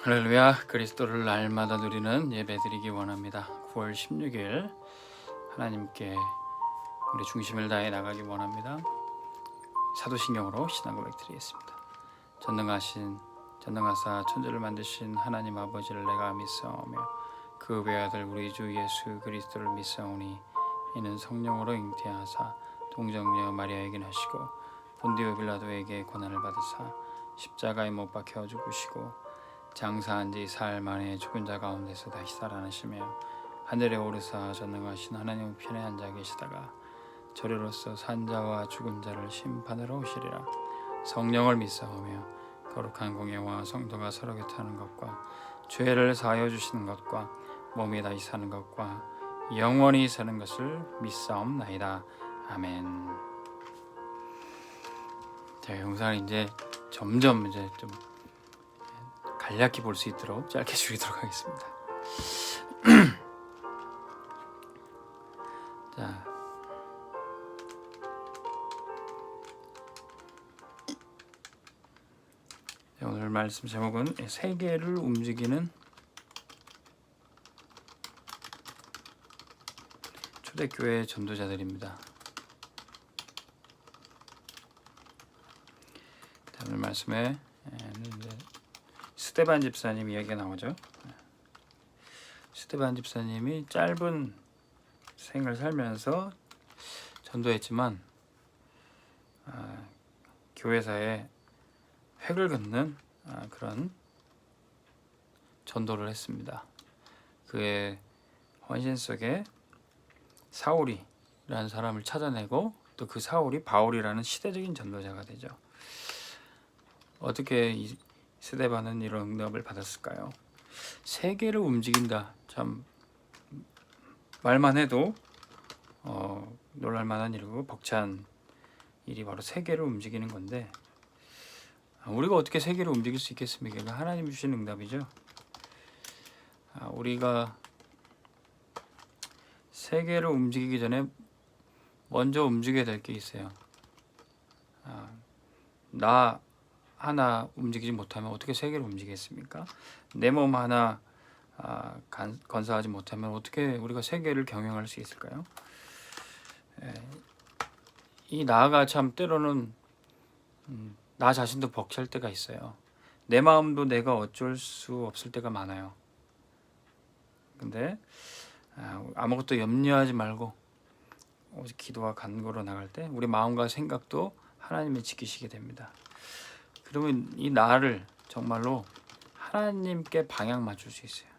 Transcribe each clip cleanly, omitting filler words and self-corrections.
할렐루야. 그리스도를 날마다 누리는 예배드리기 원합니다. 9월 16일 하나님께 우리 중심을 다해 나가기 원합니다. 사도신경으로 신앙 고백 드리겠습니다. 전능하사 천지를 만드신 하나님 아버지를 내가 믿사오며 그 외아들 우리 주 예수 그리스도를 믿사오니 이는 성령으로 잉태하사 동정녀 마리아에게 나시고 본디오 빌라도에게 고난을 받으사 십자가에 못 박혀 죽으시고 장사한 지 사흘 만에 죽은 자 가운데서 다시 살아나시며 하늘에 오르사 전능하신 하나님 편에 앉아 계시다가 저리로서 산자와 죽은 자를 심판하러 오시리라. 성령을 믿사오며 거룩한 공예와 성도가 서로 곁하는 것과 죄를 사하여 주시는 것과 몸이 다시 사는 것과 영원히 사는 것을 믿사옵나이다. 아멘. 자, 영상을 이제 점점 좀 간략히 볼 수 있도록 짧게 줄이도록 하겠습니다. 자, 오늘 말씀 제목은 세계를 움직이는 초대교회 전도자들입니다. 오늘 말씀에 스데반 집사님 이야기가 나오죠. 스데반 집사님이 짧은 생을 살면서 전도했지만 교회사에 획을 긋는 그런 전도를 했습니다. 그의 헌신 속에 사울이라는 사람을 찾아내고 또 그 사울이 바울이라는 시대적인 전도자가 되죠. 어떻게 이 스데반은 이런 응답을 받았을까요? 세계를 움직인다. 참 말만 해도 놀랄만한 일이고 벅찬 일이 바로 세계를 움직이는 건데 우리가 어떻게 세계를 움직일 수 있겠습니까? 이거 하나님 주신 응답이죠. 우리가 세계를 움직이기 전에 먼저 움직여야 될 게 있어요. 나 하나 움직이지 못하면 어떻게 세계를 움직이겠습니까? 내 몸 하나 건사하지 못하면 어떻게 우리가 세계를 경영할 수 있을까요? 이 나가 참 때로는 나 자신도 벅찰 때가 있어요. 내 마음도 내가 어쩔 수 없을 때가 많아요. 근데 아무것도 염려하지 말고 오직 기도와 간구로 나갈 때 우리 마음과 생각도 하나님이 지키시게 됩니다. 그러면 이 나를 정말로 하나님께 방향 맞출 수 있어요.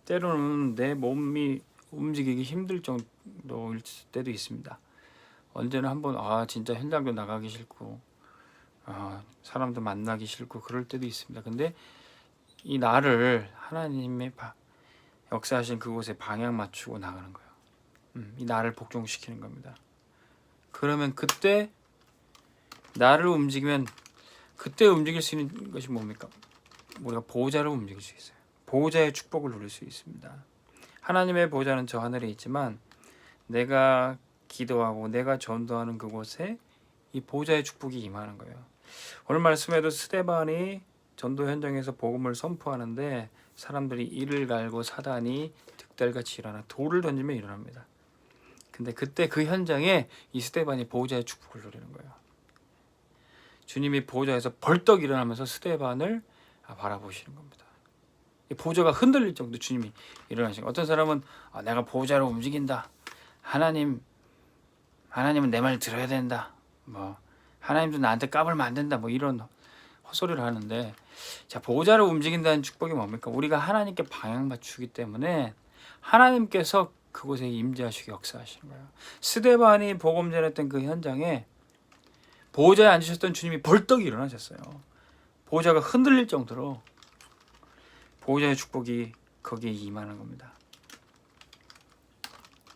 때로는 내 몸이 움직이기 힘들 정도일 때도 있습니다. 언제는 한번 진짜 현장도 나가기 싫고 사람도 만나기 싫고 그럴 때도 있습니다. 근데 이 나를 하나님의 역사하신 그곳에 방향 맞추고 나가는 거예요. 이 나를 복종시키는 겁니다. 그러면 그때 나를 움직이면 그때 움직일 수 있는 것이 뭡니까? 우리가 보호자를 움직일 수 있어요. 보호자의 축복을 누릴 수 있습니다. 하나님의 보호자는 저 하늘에 있지만 내가 기도하고 내가 전도하는 그곳에 이 보호자의 축복이 임하는 거예요. 오늘 말씀에도 스데반이 전도 현장에서 복음을 선포하는데 사람들이 이를 갈고 사단이 득달같이 일어나 돌을 던지며 일어납니다. 근데 그때 그 현장에 이 스데반이 보호자의 축복을 누리는 거예요. 주님이 보호자에서 벌떡 일어나면서 스데반을 바라보시는 겁니다. 이 보호자가 흔들릴 정도 주님이 일어나신 거예요. 어떤 사람은 내가 보호자로 움직인다. 하나님은 내 말 들어야 된다. 하나님도 나한테 까불면 안 된다. 이런 헛소리를 하는데 자, 보호자를 움직인다는 축복이 뭡니까? 우리가 하나님께 방향 맞추기 때문에 하나님께서 그곳에 임재하시고 역사하시는 거예요. 스데반이 복음 전했던 그 현장에 보호자에 앉으셨던 주님이 벌떡 일어나셨어요. 보호자가 흔들릴 정도로 보호자의 축복이 거기에 임하는 겁니다.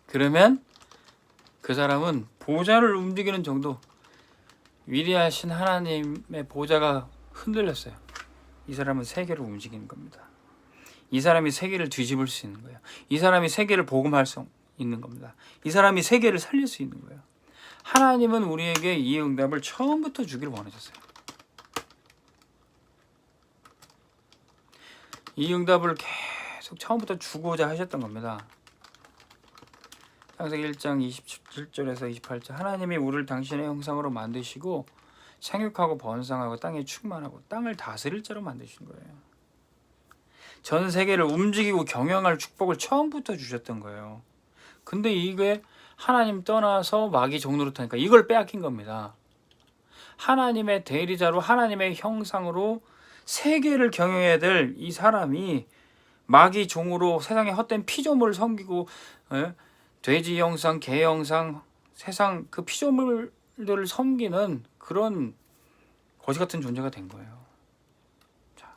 그러면 그 사람은 보호자를 움직이는 정도 위대하신 하나님의 보호자가 흔들렸어요. 이 사람은 세계를 움직이는 겁니다. 이 사람이 세계를 뒤집을 수 있는 거예요. 이 사람이 세계를 복음할 수 있는 겁니다. 이 사람이 세계를 살릴 수 있는 거예요. 하나님은 우리에게 이 응답을 처음부터 주기를 원하셨어요. 이 응답을 계속 처음부터 주고자 하셨던 겁니다. 창세기 1장 27절에서 28절 하나님이 우리를 당신의 형상으로 만드시고 생육하고 번성하고 땅에 충만하고 땅을 다스릴 자로 만드신 거예요. 전 세계를 움직이고 경영할 축복을 처음부터 주셨던 거예요. 근데 이게 하나님 떠나서 마귀 종노릇하니까 이걸 빼앗긴 겁니다. 하나님의 대리자로 하나님의 형상으로 세계를 경영해야 될 이 사람이 마귀 종으로 세상의 헛된 피조물을 섬기고 돼지 형상, 개 형상, 세상 그 피조물들을 섬기는 그런 거지 같은 존재가 된 거예요. 자,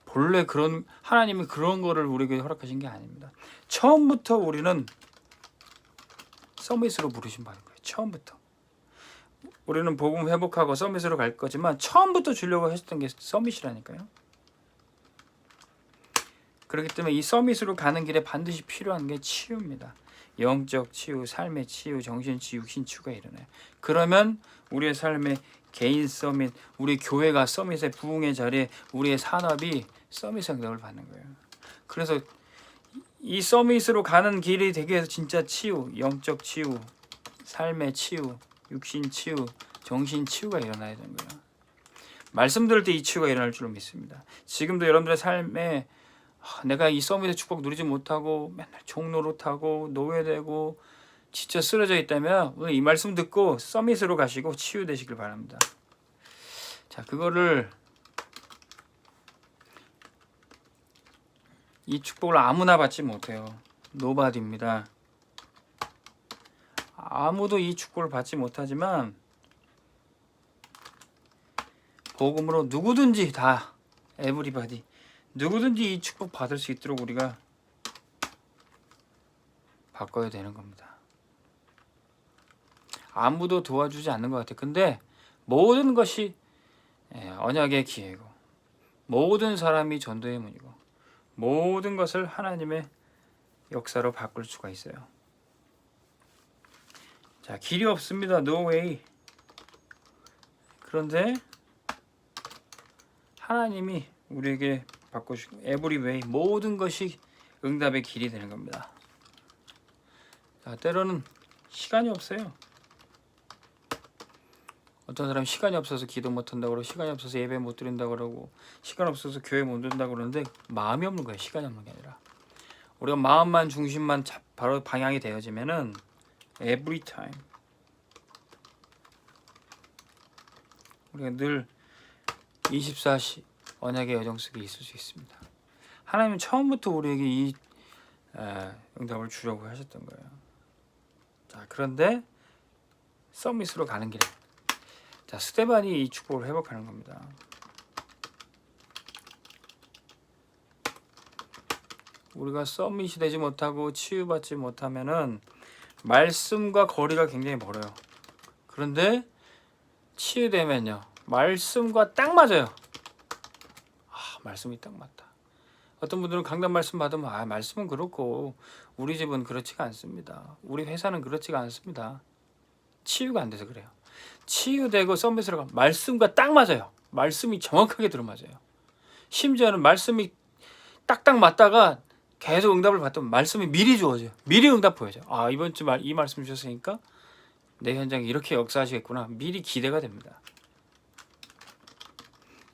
본래 그런 하나님이 그런 거를 우리에게 허락하신 게 아닙니다. 처음부터 우리는 서밋으로 부르신 바인 거예요. 처음부터. 우리는 복음 회복하고 서밋으로 갈 거지만 처음부터 주려고 했던 게 서밋이라니까요. 그렇기 때문에 이 서밋으로 가는 길에 반드시 필요한 게 치유입니다. 영적 치유, 삶의 치유, 정신 치유, 육신 치유가 일어나요. 그러면 우리의 삶의 개인 서밋, 우리 교회가 서밋의 부흥의 자리에 우리의 산업이 서밋의 응답을 받는 거예요. 그래서 이 서밋으로 가는 길이 되기 위해서 진짜 치유, 영적 치유, 삶의 치유, 육신 치유, 정신 치유가 일어나야 되는 거예요. 말씀 들을 때 이 치유가 일어날 줄로 믿습니다. 지금도 여러분들의 삶에 내가 이 서밋의 축복 누리지 못하고 맨날 종노릇하고 노예되고 진짜 쓰러져 있다면 오늘 이 말씀 듣고 서밋으로 가시고 치유되시길 바랍니다. 자, 그거를 이 축복을 아무나 받지 못해요. 노바디입니다. 아무도 이 축복을 받지 못하지만 복음으로 누구든지 다 에브리바디 누구든지 이 축복 받을 수 있도록 우리가 바꿔야 되는 겁니다. 아무도 도와주지 않는 것 같아요. 근데 모든 것이 언약의 기회고 모든 사람이 전도의 문이고 모든 것을 하나님의 역사로 바꿀 수가 있어요. 자, 길이 없습니다. No way. 그런데 하나님이 우리에게 바꾸시고 every way 모든 것이 응답의 길이 되는 겁니다. 자, 때로는 시간이 없어요. 어떤 사람 시간이 없어서 기도 못 한다고 그러고 시간이 없어서 예배 못 드린다고 그러고 시간 없어서 교회 못 온다고 그러는데 마음이 없는 거예요. 시간이 없는 게 아니라 우리가 마음만 중심만 바로 방향이 되어지면은 every time 우리가 늘 24시 언약의 여정 속에 있을 수 있습니다. 하나님은 처음부터 우리에게 이 응답을 주려고 하셨던 거예요. 자, 그런데 서밋으로 가는 길에 자, 스데반이 이 축복을 회복하는 겁니다. 우리가 서밋이 되지 못하고 치유받지 못하면은 말씀과 거리가 굉장히 멀어요. 그런데 치유되면요, 말씀과 딱 맞아요. 말씀이 딱 맞다. 어떤 분들은 강단 말씀 받으면 말씀은 그렇고 우리 집은 그렇지가 않습니다. 우리 회사는 그렇지가 않습니다. 치유가 안 돼서 그래요. 치유되고 서밋으로 가면 말씀과 딱 맞아요. 말씀이 정확하게 들어맞아요. 심지어는 말씀이 딱딱 맞다가 계속 응답을 받으면 말씀이 미리 주어져요. 미리 응답 보여져요. 이번 주 이 말씀 주셨으니까 내 현장에 이렇게 역사하시겠구나. 미리 기대가 됩니다.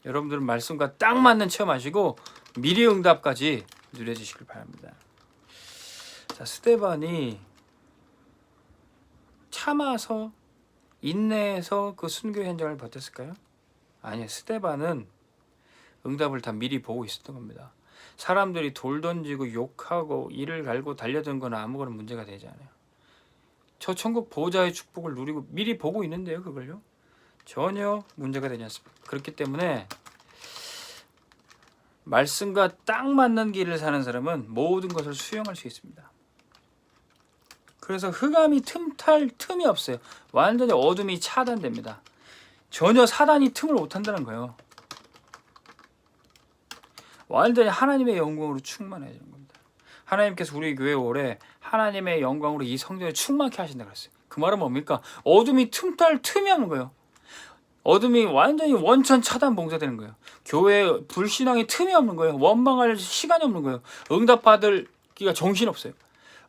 여러분들은 말씀과 딱 맞는 체험하시고 미리 응답까지 누려주시길 바랍니다. 자, 스데반이 참아서 인내해서 그 순교 현장을 버텼을까요? 아니요. 스데반은 응답을 다 미리 보고 있었던 겁니다. 사람들이 돌 던지고 욕하고 이를 갈고 달려든 건 아무거나 문제가 되지 않아요. 저 천국 보호자의 축복을 누리고 미리 보고 있는데요. 그걸요. 전혀 문제가 되지 않습니다. 그렇기 때문에 말씀과 딱 맞는 길을 사는 사람은 모든 것을 수용할 수 있습니다. 그래서 흑암이 틈탈 틈이 없어요. 완전히 어둠이 차단됩니다. 전혀 사단이 틈을 못 한다는 거예요. 완전히 하나님의 영광으로 충만해야 되는 겁니다. 하나님께서 우리 교회 올해 하나님의 영광으로 이 성전을 충만케 하신다고 했어요. 그 말은 뭡니까? 어둠이 틈탈 틈이 없는 거예요. 어둠이 완전히 원천 차단 봉쇄되는 거예요. 교회에 불신앙의 틈이 없는 거예요. 원망할 시간이 없는 거예요. 응답받을기가 정신없어요.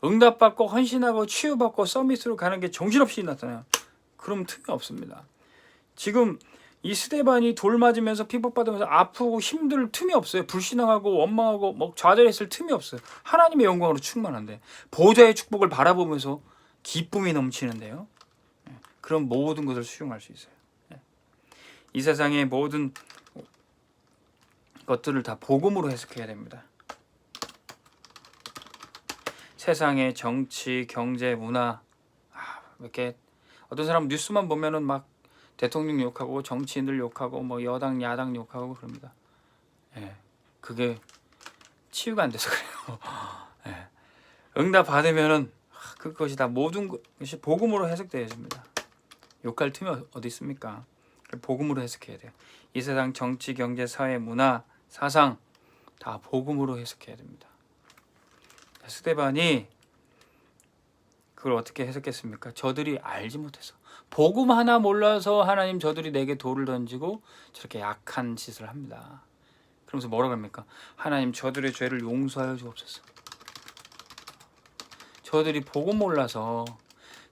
응답받고 헌신하고 치유받고 서밋으로 가는 게 정신없이 나타나요. 그럼 틈이 없습니다. 지금 이 스데반이 돌 맞으면서 핍박받으면서 아프고 힘들 틈이 없어요. 불신앙하고 원망하고 뭐 좌절했을 틈이 없어요. 하나님의 영광으로 충만한데 보좌의 축복을 바라보면서 기쁨이 넘치는데요. 그런 모든 것을 수용할 수 있어요. 이 세상의 모든 것들을 다 복음으로 해석해야 됩니다. 세상의 정치, 경제, 문화, 이렇게 어떤 사람 뉴스만 보면은 막 대통령 욕하고 정치인들 욕하고 뭐 여당 야당 욕하고 그럽니다. 그게 치유가 안 돼서 그래요. 응답 받으면은 그것이 다 모든 것이 복음으로 해석되어야 됩니다. 욕할 틈이 어디 있습니까? 복음으로 해석해야 돼요. 이 세상 정치, 경제, 사회, 문화, 사상 다 복음으로 해석해야 됩니다. 스데반이 그걸 어떻게 해석했습니까? 저들이 알지 못해서 복음 하나 몰라서 하나님 저들이 내게 돌을 던지고 저렇게 약한 짓을 합니다. 그러면서 뭐라고 합니까? 하나님 저들의 죄를 용서하여 주옵소서. 저들이 복음 몰라서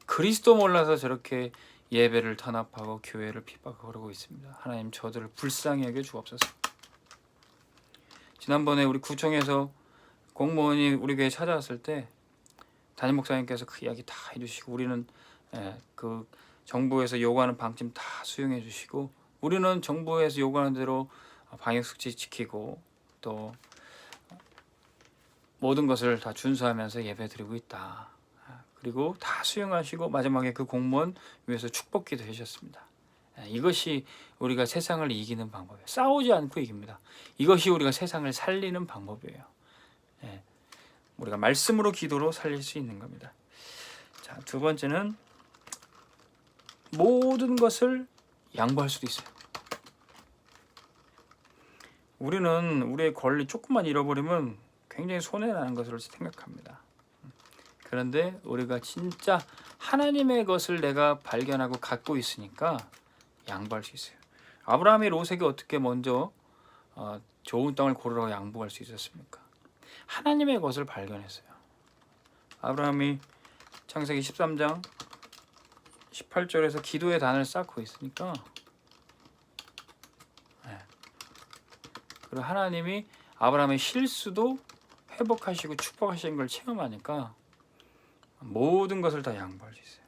그리스도 몰라서 저렇게 예배를 탄압하고 교회를 핍박하고 그러고 있습니다. 하나님 저들을 불쌍히 여겨 주옵소서. 지난번에 우리 구청에서 공무원이 우리 교회 찾아왔을 때 담임 목사님께서 그 이야기 다 해주시고 우리는 그 정부에서 요구하는 방침 다 수용해 주시고 우리는 정부에서 요구하는 대로 방역수칙 지키고 또 모든 것을 다 준수하면서 예배 드리고 있다. 그리고 다 수용하시고 마지막에 그 공무원 위해서 축복기도 해주셨습니다. 이것이 우리가 세상을 이기는 방법이에요. 싸우지 않고 이깁니다. 이것이 우리가 세상을 살리는 방법이에요. 우리가 말씀으로 기도로 살릴 수 있는 겁니다. 자, 두 번째는 모든 것을 양보할 수도 있어요. 우리는 우리의 권리 조금만 잃어버리면 굉장히 손해나는 것으로 생각합니다. 그런데 우리가 진짜 하나님의 것을 내가 발견하고 갖고 있으니까 양보할 수 있어요. 아브라함이 롯에게 어떻게 먼저 좋은 땅을 고르라고 양보할 수 있었습니까? 하나님의 것을 발견했어요. 아브라함이 창세기 13장 18절에서 기도의 단을 쌓고 있으니까 그리고 하나님이 아브라함의 실수도 회복하시고 축복하시는 걸 체험하니까 모든 것을 다 양보할 수 있어요.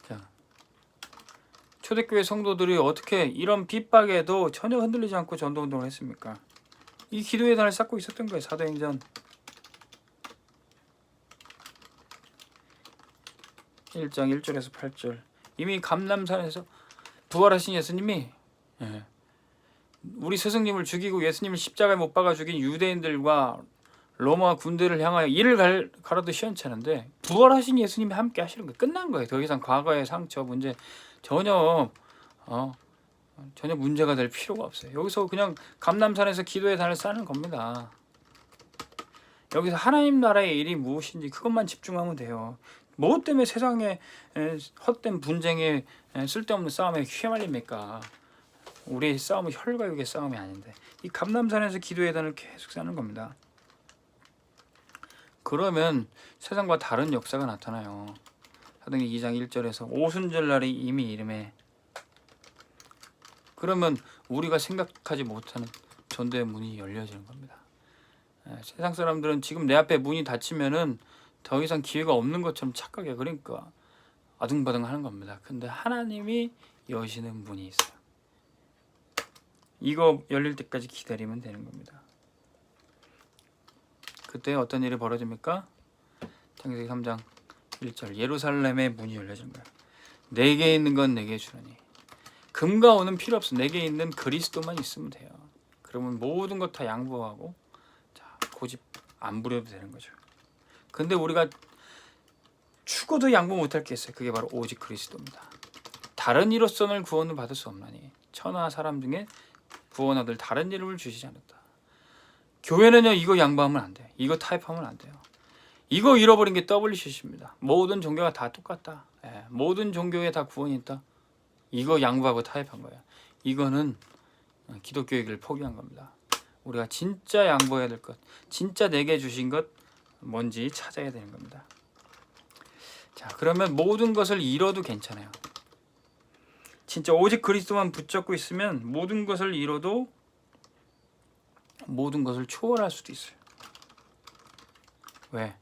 자, 초대교회 성도들이 어떻게 이런 핍박에도 전혀 흔들리지 않고 전도운동을 했습니까? 이 기도의 단을 쌓고 있었던 거예요. 사도행전 1장 1절에서 8절. 이미 감람산에서 부활하신 예수님이 우리 스승님을 죽이고 예수님을 십자가에 못 박아 죽인 유대인들과 로마 군대를 향하여 이를 가라도 시원찮은데 부활하신 예수님이 함께 하시는 거예요. 끝난 거예요. 더 이상 과거의 상처 문제 전혀 문제가 될 필요가 없어요. 여기서 그냥 감람산에서 기도의 단을 쌓는 겁니다. 여기서 하나님 나라의 일이 무엇인지 그것만 집중하면 돼요. 뭐 때문에 세상에 헛된 분쟁에 쓸데없는 싸움에 휘말립니까? 우리의 싸움은 혈과 육의 싸움이 아닌데 이 감람산에서 기도의 단을 계속 쌓는 겁니다. 그러면 세상과 다른 역사가 나타나요. 사도행전 2장 1절에서 오순절날이 이미 이름에 그러면 우리가 생각하지 못하는 전도의 문이 열려지는 겁니다. 세상 사람들은 지금 내 앞에 문이 닫히면은 더 이상 기회가 없는 것처럼 착각해. 그러니까 아둥바둥 하는 겁니다. 근데 하나님이 여시는 문이 있어요. 이거 열릴 때까지 기다리면 되는 겁니다. 그때 어떤 일이 벌어집니까? 창세기 3장 1절 예루살렘의 문이 열려지는 거예요. 내게 있는 건 내게 주라니. 금과 은은 필요 없어. 내게 있는 그리스도만 있으면 돼요. 그러면 모든 것 다 양보하고 고집 안 부려도 되는 거죠. 근데 우리가 죽어도 양보 못할 게 있어요. 그게 바로 오직 그리스도입니다. 다른 이로서는 구원을 받을 수 없나니 천하 사람 중에 구원 얻을 다른 이름을 주시지 않았다. 교회는요 이거 양보하면 안 돼요. 이거 타협하면 안 돼요. 이거 잃어버린 게 WCC입니다. 모든 종교가 다 똑같다. 모든 종교에 다 구원이 있다. 이거 양보하고 타협한 거야. 이거는 기독교의 길을 포기한 겁니다. 우리가 진짜 양보해야 될 것, 진짜 내게 주신 것 뭔지 찾아야 되는 겁니다. 자, 그러면 모든 것을 잃어도 괜찮아요. 진짜 오직 그리스도만 붙잡고 있으면 모든 것을 잃어도 모든 것을 초월할 수도 있어요. 왜?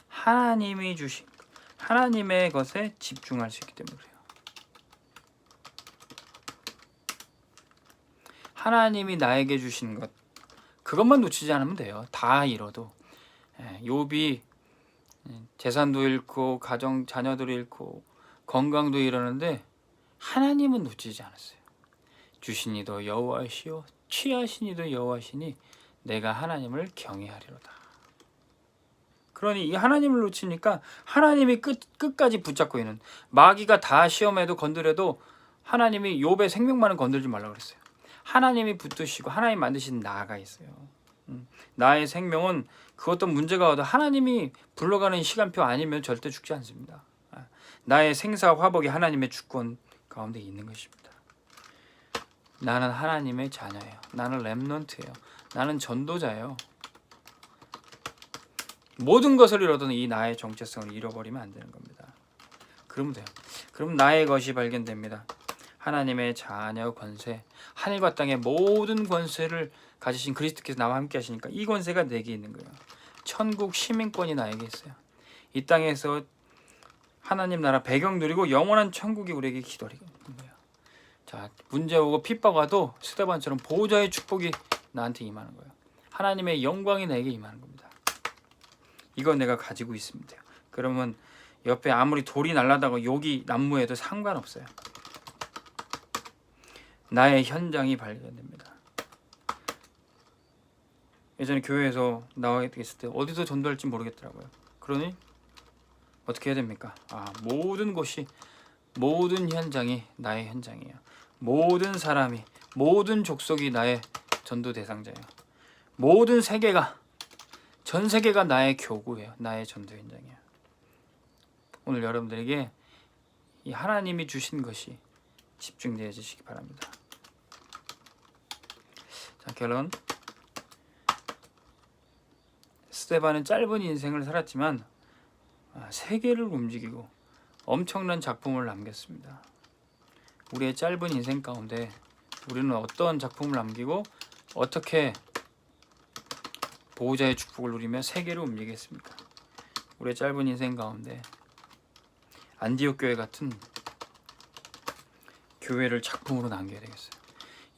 하나님이 주신 하나님의 것에 집중할 수 있기 때문에 그래요. 하나님이 나에게 주신 것 그것만 놓치지 않으면 돼요. 다 잃어도. 욥이 재산도 잃고 가정 자녀들을 잃고 건강도 잃었는데 하나님은 놓치지 않았어요. 주신 이도 여호와시요 취하신 이도 여호와시니 내가 하나님을 경외하리로다. 그러니 이 하나님을 놓치니까 하나님이 끝까지 붙잡고 있는, 마귀가 다 시험해도 건드려도 하나님이 욥의 생명만은 건들지 말라고 그랬어요. 하나님이 붙드시고 하나님 만드신 나가 있어요. 나의 생명은 그것도 문제가 와도 하나님이 불러가는 시간표 아니면 절대 죽지 않습니다. 나의 생사 화복이 하나님의 주권 가운데 있는 것입니다. 나는 하나님의 자녀예요. 나는 렘넌트예요. 나는 전도자예요. 모든 것을 잃어도 이 나의 정체성을 잃어버리면 안 되는 겁니다. 그러면 돼요. 그럼 나의 것이 발견됩니다. 하나님의 자녀 권세, 하늘과 땅의 모든 권세를 가지신 그리스도께서 나와 함께 하시니까 이 권세가 내게 있는 거예요. 천국 시민권이 나에게 있어요. 이 땅에서 하나님 나라 배경 누리고 영원한 천국이 우리에게 기다리고 있는 거예요. 자, 문제 오고 핍박 와도 스데반처럼 보호자의 축복이 나한테 임하는 거예요. 하나님의 영광이 내게 임하는 겁니다. 이거 내가 가지고 있으면 돼요. 그러면 옆에 아무리 돌이 날라다가 여기 난무해도 상관없어요. 나의 현장이 발견됩니다. 예전에 교회에서 나와 있을 때 어디서 전도할지 모르겠더라고요. 그러니 어떻게 해야 됩니까? 모든 곳이, 모든 현장이 나의 현장이에요. 모든 사람이, 모든 족속이 나의 전도 대상자예요. 모든 세계가, 전 세계가 나의 교구예요. 나의 전도 현장이에요. 오늘 여러분들에게 이 하나님이 주신 것이 집중되어지시기 바랍니다. 자, 결론. 스데반은 짧은 인생을 살았지만 세계를 움직이고 엄청난 작품을 남겼습니다. 우리의 짧은 인생 가운데 우리는 어떤 작품을 남기고 어떻게 보호자의 축복을 누리며 세계를 움직이겠습니까? 우리의 짧은 인생 가운데 안디옥 교회 같은 교회를 작품으로 남겨야 되겠어요.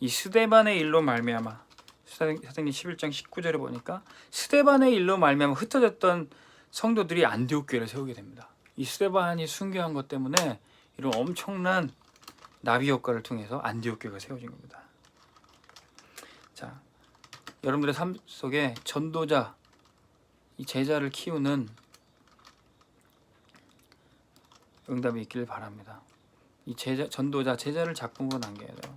이 스데반의 일로 말미암아, 사도행전 11장 19절에 보니까 스데반의 일로 말미암아 흩어졌던 성도들이 안디옥 교회를 세우게 됩니다. 이 스데반이 순교한 것 때문에 이런 엄청난 나비 효과를 통해서 안디옥 교회가 세워진 겁니다. 자, 여러분들의 삶 속에 전도자, 이 제자를 키우는 응답이 있기를 바랍니다. 이 제자, 전도자, 제자를 작품으로 남겨야 돼요.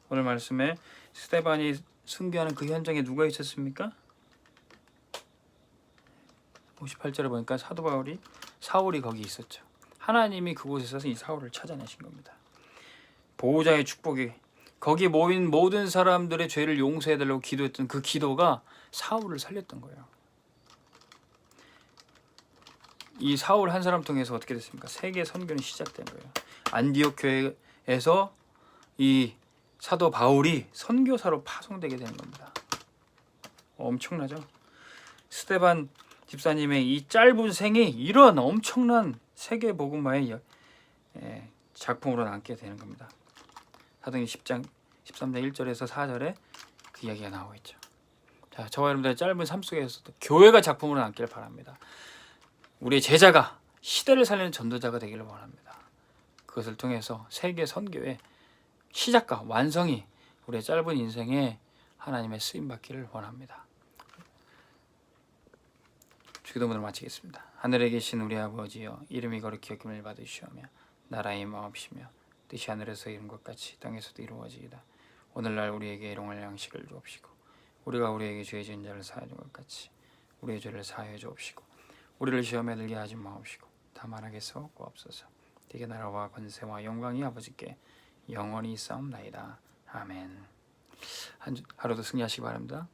오늘 말씀에 스데반이 순교하는 그 현장에 누가 있었습니까? 58절에 보니까 사도 바울이, 사울이 거기 있었죠. 하나님이 그곳에 서 이 사울을 찾아내신 겁니다. 보호자의 축복이, 거기 모인 모든 사람들의 죄를 용서해달라고 기도했던 그 기도가 사울을 살렸던 거예요. 이 사울 한 사람 통해서 어떻게 됐습니까? 세계 선교는 시작된 거예요. 안디옥 교회에서 이 사도 바울이 선교사로 파송되게 되는 겁니다. 엄청나죠? 스데반 집사님의 이 짧은 생이 이런 엄청난 세계 복음화의 작품으로 남게 되는 겁니다. 사도행전 10장 13장 1절에서 4절에 그 이야기가 나오고 있죠. 자, 저와 여러분들의 짧은 삶 속에서도 교회가 작품으로 남기를 바랍니다. 우리의 제자가 시대를 살리는 전도자가 되기를 원합니다. 그것을 통해서 세계 선교의 시작과 완성이 우리의 짧은 인생에 하나님의 쓰임 받기를 원합니다. 주기도문을 마치겠습니다. 하늘에 계신 우리 아버지여, 이름이 거룩히 여김을 받으시오며 나라의 마옵시며 뜻이 하늘에서 이룬 것 같이 땅에서도 이루어지이다. 오늘날 우리에게 일용할 양식을 주옵시고 우리가 우리에게 죄 지은 자를 사하여 준 것 같이 우리의 죄를 사하여 주옵시고 우리를 시험에 들게 하지 마옵시고 다만 악에서 구하옵소서. 되게 나라와 권세와 영광이 아버지께 영원히 있사옵나이다. 아멘. 하루도 승리하시기 바랍니다.